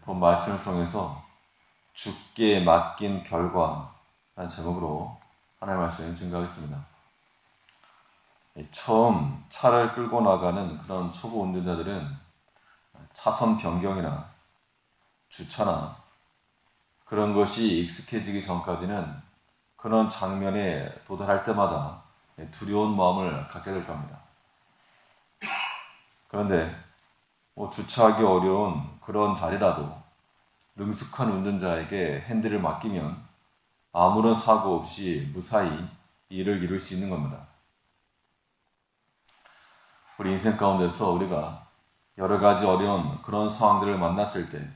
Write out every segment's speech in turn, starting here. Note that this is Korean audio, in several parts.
본 말씀을 통해서 주께 맡긴 결과라는 제목으로 하나님의 말씀을 증거하겠습니다. 처음 차를 끌고 나가는 그런 초보 운전자들은 차선 변경이나 주차나 그런 것이 익숙해지기 전까지는 그런 장면에 도달할 때마다 두려운 마음을 갖게 될 겁니다. 그런데 주차하기 어려운 그런 자리라도 능숙한 운전자에게 핸들을 맡기면 아무런 사고 없이 무사히 일을 이룰 수 있는 겁니다. 우리 인생 가운데서 우리가 여러 가지 어려운 그런 상황들을 만났을 때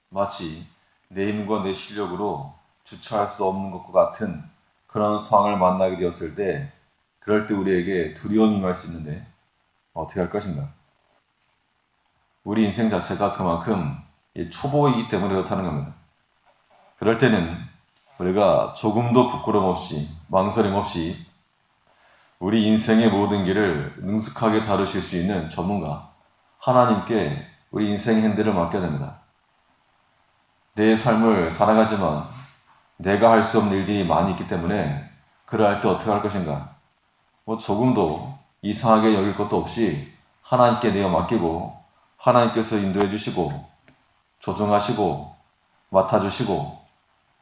마치 내 힘과 내 실력으로 주차할 수 없는 것과 같은 그런 상황을 만나게 되었을 때 그럴 때 우리에게 두려움이 임할 수 있는데 어떻게 할 것인가? 우리 인생 자체가 그만큼 초보이기 때문에 그렇다는 겁니다. 그럴 때는 우리가 조금도 부끄럼 없이 망설임 없이 우리 인생의 모든 길을 능숙하게 다루실 수 있는 전문가 하나님께 우리 인생의 핸들을 맡겨야 됩니다. 내 삶을 살아가지만 내가 할 수 없는 일들이 많이 있기 때문에 그럴 때 어떻게 할 것인가? 조금도 이상하게 여길 것도 없이 하나님께 내어 맡기고 하나님께서 인도해 주시고 조정하시고 맡아주시고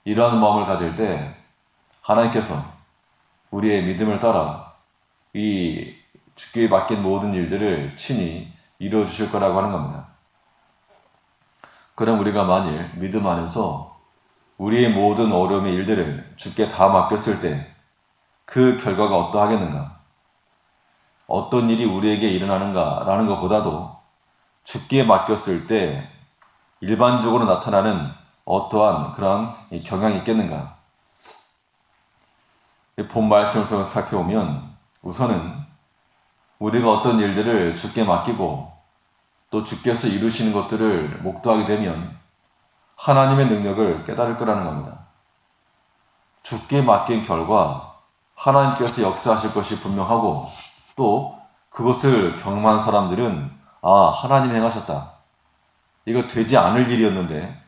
이러한 마음을 가질 때 하나님께서 우리의 믿음을 따라 이 주께 맡긴 모든 일들을 친히 이루어 주실 거라고 하는 겁니다. 그럼 우리가 만일 믿음 안에서 우리의 모든 어려움의 일들을 주께 다 맡겼을 때 그 결과가 어떠하겠는가? 어떤 일이 우리에게 일어나는가라는 것보다도 주께 맡겼을 때 일반적으로 나타나는 어떠한 그런 경향이 있겠는가? 본 말씀을 통해서 살펴보면 우선은 우리가 어떤 일들을 주께 맡기고 또 주께서 이루시는 것들을 목도하게 되면 하나님의 능력을 깨달을 거라는 겁니다. 주께 맡긴 결과 하나님께서 역사하실 것이 분명하고 또 그것을 경험한 사람들은 하나님이 행하셨다. 이거 되지 않을 일이었는데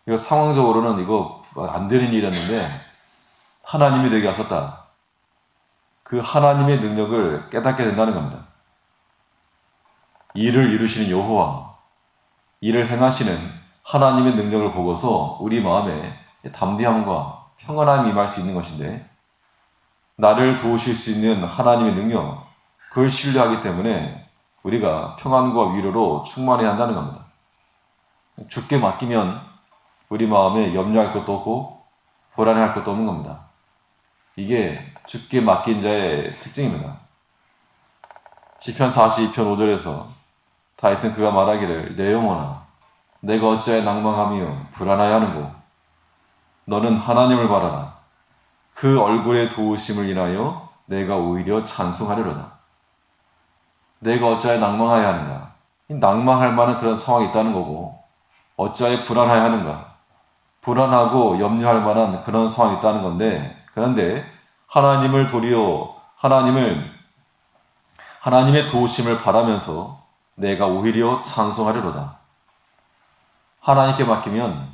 이거 상황적으로는 이거 안 되는 일이었는데 하나님이 되게 하셨다. 그 하나님의 능력을 깨닫게 된다는 겁니다. 일을 이루시는 여호와, 일을 행하시는 하나님의 능력을 보고서 우리 마음에 담대함과 평안함이 임할 수 있는 것인데 나를 도우실 수 있는 하나님의 능력, 그걸 신뢰하기 때문에 우리가 평안과 위로로 충만해야 한다는 겁니다. 주께 맡기면 우리 마음에 염려할 것도 없고 불안해할 것도 없는 겁니다. 이게 주께 맡긴 자의 특징입니다. 시편 42편 5절에서 다윗은 그가 말하기를 내 영혼아 내가 어찌하여 낭망하며 불안하여 하는고 너는 하나님을 바라라 그 얼굴의 도우심을 인하여 내가 오히려 찬송하리로다. 내가 어찌하여 낭망하여 하는가? 낭망할 만한 그런 상황이 있다는 거고 어찌하여 불안하여 하는가? 불안하고 염려할 만한 그런 상황이 있다는 건데 그런데 하나님을 도리어 하나님의 도우심을 바라면서 내가 오히려 찬송하리로다. 하나님께 맡기면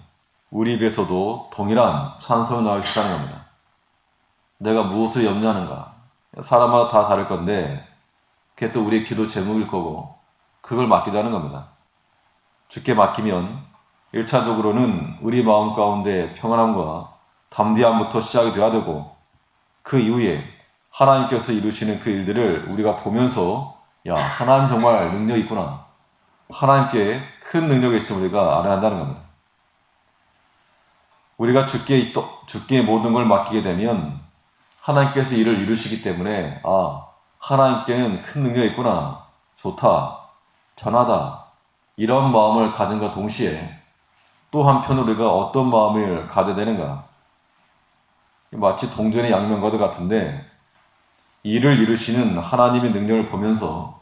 우리 입에서도 동일한 찬송이 나올 수 있다는 겁니다. 내가 무엇을 염려하는가? 사람마다 다 다를 건데 그게 또 우리의 기도 제목일 거고 그걸 맡기자는 겁니다. 주께 맡기면 1차적으로는 우리 마음 가운데 평안함과 담대함부터 시작이 되어야 되고 그 이후에 하나님께서 이루시는 그 일들을 우리가 보면서 하나님 정말 능력이 있구나. 하나님께 큰 능력이 있음을 우리가 알아야 한다는 겁니다. 우리가 주께 모든 걸 맡기게 되면 하나님께서 일을 이루시기 때문에 하나님께는 큰 능력이 있구나. 좋다. 편하다. 이런 마음을 가진과 동시에 또 한편으로 우리가 어떤 마음을 가져야 되는가? 마치 동전의 양면과도 같은데 일을 이루시는 하나님의 능력을 보면서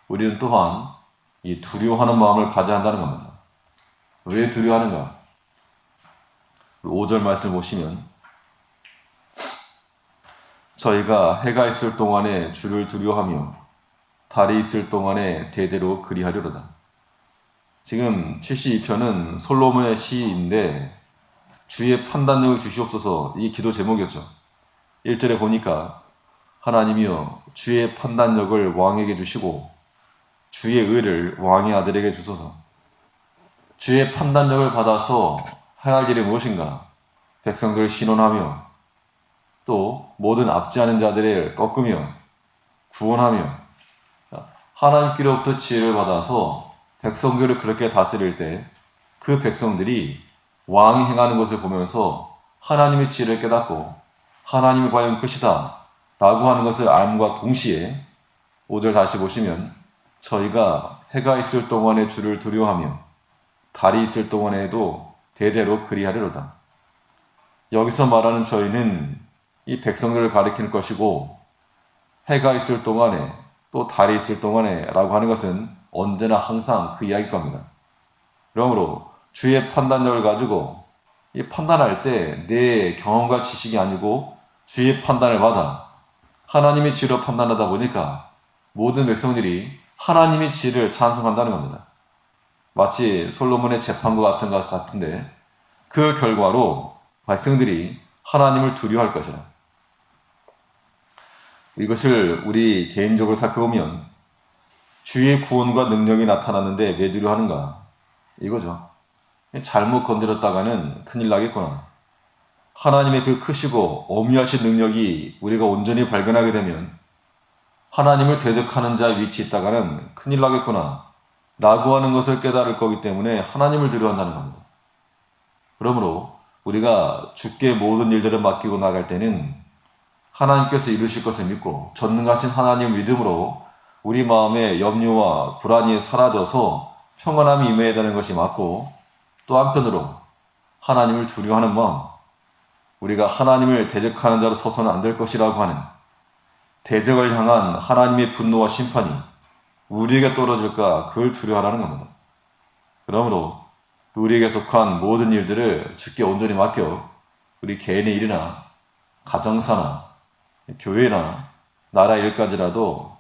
우리는 또한 이 두려워하는 마음을 가져야 한다는 겁니다. 왜 두려워하는가? 5절 말씀을 보시면 저희가 해가 있을 동안에 주를 두려워하며 달이 있을 동안에 대대로 그리하려로다. 지금 72편은 솔로몬의 시인데 주의 판단력을 주시옵소서, 이 기도 제목이었죠. 1절에 보니까 하나님이여 주의 판단력을 왕에게 주시고 주의 의를 왕의 아들에게 주소서. 주의 판단력을 받아서 행할 일이 무엇인가? 백성들을 신원하며 또 모든 압제하는 자들을 꺾으며 구원하며 하나님께로부터 지혜를 받아서 백성들을 그렇게 다스릴 때 그 백성들이 왕이 행하는 것을 보면서 하나님의 지혜를 깨닫고 하나님이 과연 끝이다 라고 하는 것을 알음과 동시에 5절 다시 보시면 저희가 해가 있을 동안에 주를 두려워하며 달이 있을 동안에도 대대로 그리하리로다. 여기서 말하는 저희는 이 백성들을 가리키는 것이고 해가 있을 동안에 또 달이 있을 동안에 라고 하는 것은 언제나 항상 그 이야기일 겁니다. 그러므로 주의 판단력을 가지고 이 판단할 때 내 경험과 지식이 아니고 주의 판단을 받아 하나님의 지혜로 판단하다 보니까 모든 백성들이 하나님의 지혜를 찬송한다는 겁니다. 마치 솔로몬의 재판과 같은 것 같은데 그 결과로 백성들이 하나님을 두려워할 것이라. 이것을 우리 개인적으로 살펴보면 주의 구원과 능력이 나타났는데 왜 두려워하는가? 이거죠. 잘못 건드렸다가는 큰일 나겠구나. 하나님의 그 크시고 어미하신 능력이 우리가 온전히 발견하게 되면 하나님을 대적하는 자 위치에 있다가는 큰일 나겠구나 라고 하는 것을 깨달을 거기 때문에 하나님을 두려워한다는 겁니다. 그러므로 우리가 주께 모든 일들을 맡기고 나갈 때는 하나님께서 이루실 것을 믿고 전능하신 하나님을 믿음으로 우리 마음의 염려와 불안이 사라져서 평안함이 임해야 되는 것이 맞고, 또 한편으로 하나님을 두려워하는 마음, 우리가 하나님을 대적하는 자로 서서는 안 될 것이라고 하는 대적을 향한 하나님의 분노와 심판이 우리에게 떨어질까 그걸 두려워하라는 겁니다. 그러므로 우리에게 속한 모든 일들을 주께 온전히 맡겨 우리 개인의 일이나 가정사나 교회나 나라 일까지라도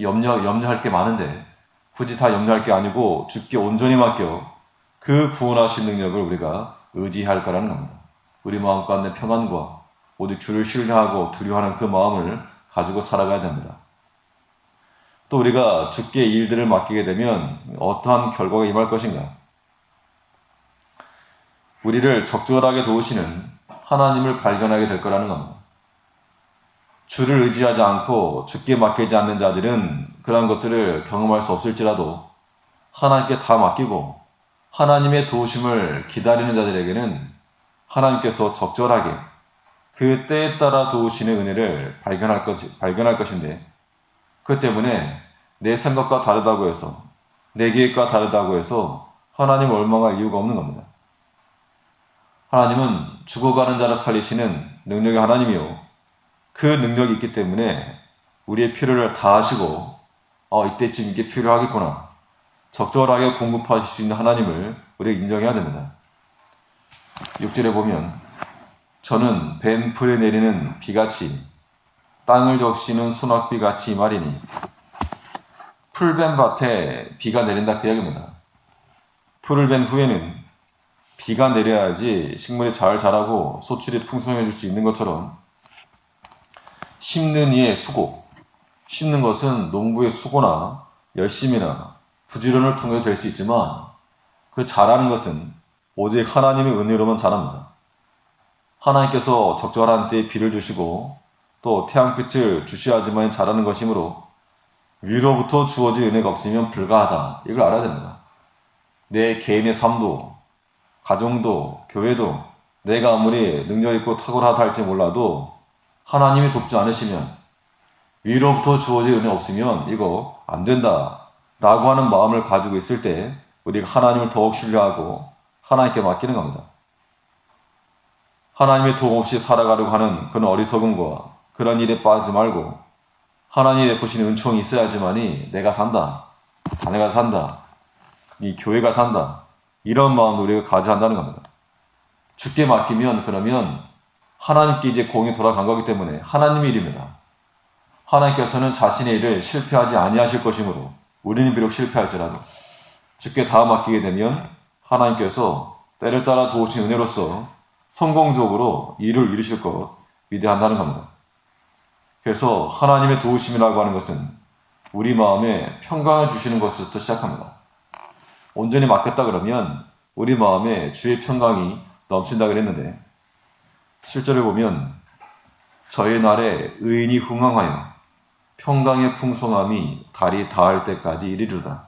염려할 게 많은데 굳이 다 염려할 게 아니고 주께 온전히 맡겨 그 구원하신 능력을 우리가 의지할 거라는 겁니다. 우리 마음 가운데 평안과 오직 주를 신뢰하고 두려워하는 그 마음을 가지고 살아가야 됩니다. 또 우리가 주께 일들을 맡기게 되면 어떠한 결과가 임할 것인가? 우리를 적절하게 도우시는 하나님을 발견하게 될 거라는 겁니다. 주를 의지하지 않고 주께 맡기지 않는 자들은 그러한 것들을 경험할 수 없을지라도 하나님께 다 맡기고 하나님의 도우심을 기다리는 자들에게는 하나님께서 적절하게 그 때에 따라 도우시는 은혜를 발견할 것인데, 그 때문에 내 생각과 다르다고 해서 내 계획과 다르다고 해서 하나님을 원망할 이유가 없는 겁니다. 하나님은 죽어가는 자를 살리시는 능력의 하나님이요, 그 능력이 있기 때문에 우리의 필요를 다 하시고 이때쯤 이게 필요하겠구나 적절하게 공급하실 수 있는 하나님을 우리가 인정해야 됩니다. 6절에 보면 저는 벤 풀에 내리는 비같이 땅을 적시는 소낙비같이 말이니, 풀벤 밭에 비가 내린다 그 이야기입니다. 풀을 벤 후에는 비가 내려야지 식물이 잘 자라고 소출이 풍성해질 수 있는 것처럼 심는 이의 수고, 심는 것은 농부의 수고나 열심이나 부지런을 통해 될 수 있지만 그 자라는 것은 오직 하나님의 은혜로만 자랍니다. 하나님께서 적절한 때에 비를 주시고 또 태양빛을 주시하지만 자라는 것이므로 위로부터 주어진 은혜가 없으면 불가하다. 이걸 알아야 됩니다. 내 개인의 삶도 가정도 교회도 내가 아무리 능력 있고 탁월하다 할지 몰라도 하나님이 돕지 않으시면, 위로부터 주어진 은혜 없으면 이거 안 된다 라고 하는 마음을 가지고 있을 때 우리가 하나님을 더욱 신뢰하고 하나님께 맡기는 겁니다. 하나님의 도움 없이 살아가려고 하는 그런 어리석음과 그런 일에 빠지지 말고 하나님이 베푸시는 은총이 있어야지만이 내가 산다, 자네가 산다, 이 교회가 산다, 이런 마음을 우리가 가져야 한다는 겁니다. 주께 맡기면 그러면 하나님께 이제 공이 돌아간 거기 때문에 하나님의 일입니다. 하나님께서는 자신의 일을 실패하지 아니하실 것이므로 우리는 비록 실패할지라도 주께 다 맡기게 되면 하나님께서 때를 따라 도우신 은혜로서 성공적으로 일을 이루실 것 믿어야 한다는 겁니다. 그래서 하나님의 도우심이라고 하는 것은 우리 마음에 평강을 주시는 것부터 시작합니다. 온전히 맡겼다 그러면 우리 마음에 주의 평강이 넘친다 그랬는데, 실제로 보면 저의 날에 의인이 흥황하여 평강의 풍성함이 달이 닿을 때까지 이르리로다.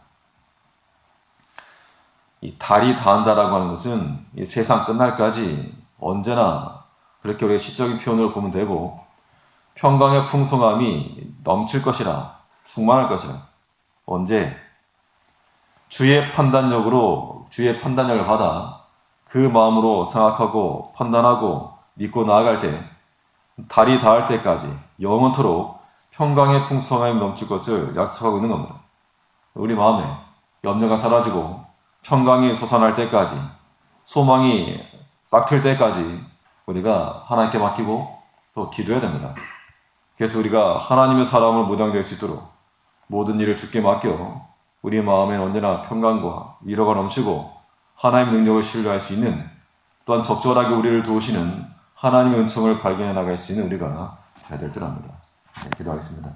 이 달이 닿는다라고 하는 것은 이 세상 끝날까지 언제나 그렇게 우리가 시적인 표현으로 보면 되고, 평강의 풍성함이 넘칠 것이라, 충만할 것이라. 언제? 주의 판단력을 받아 그 마음으로 생각하고 판단하고 믿고 나아갈 때, 달이 닿을 때까지 영원토록 평강의 풍성함이 넘칠 것을 약속하고 있는 겁니다. 우리 마음에 염려가 사라지고 평강이 솟아날 때까지, 소망이 싹틀 때까지 우리가 하나님께 맡기고 또 기도해야 됩니다. 그래서 우리가 하나님의 사람으로 무장될 수 있도록 모든 일을 주께 맡겨 우리 마음에 언제나 평강과 위로가 넘치고 하나님의 능력을 신뢰할 수 있는, 또한 적절하게 우리를 도우시는 하나님의 은총을 발견해 나갈 수 있는 우리가 되어야 될 줄 압니다. 네, 기도하겠습니다.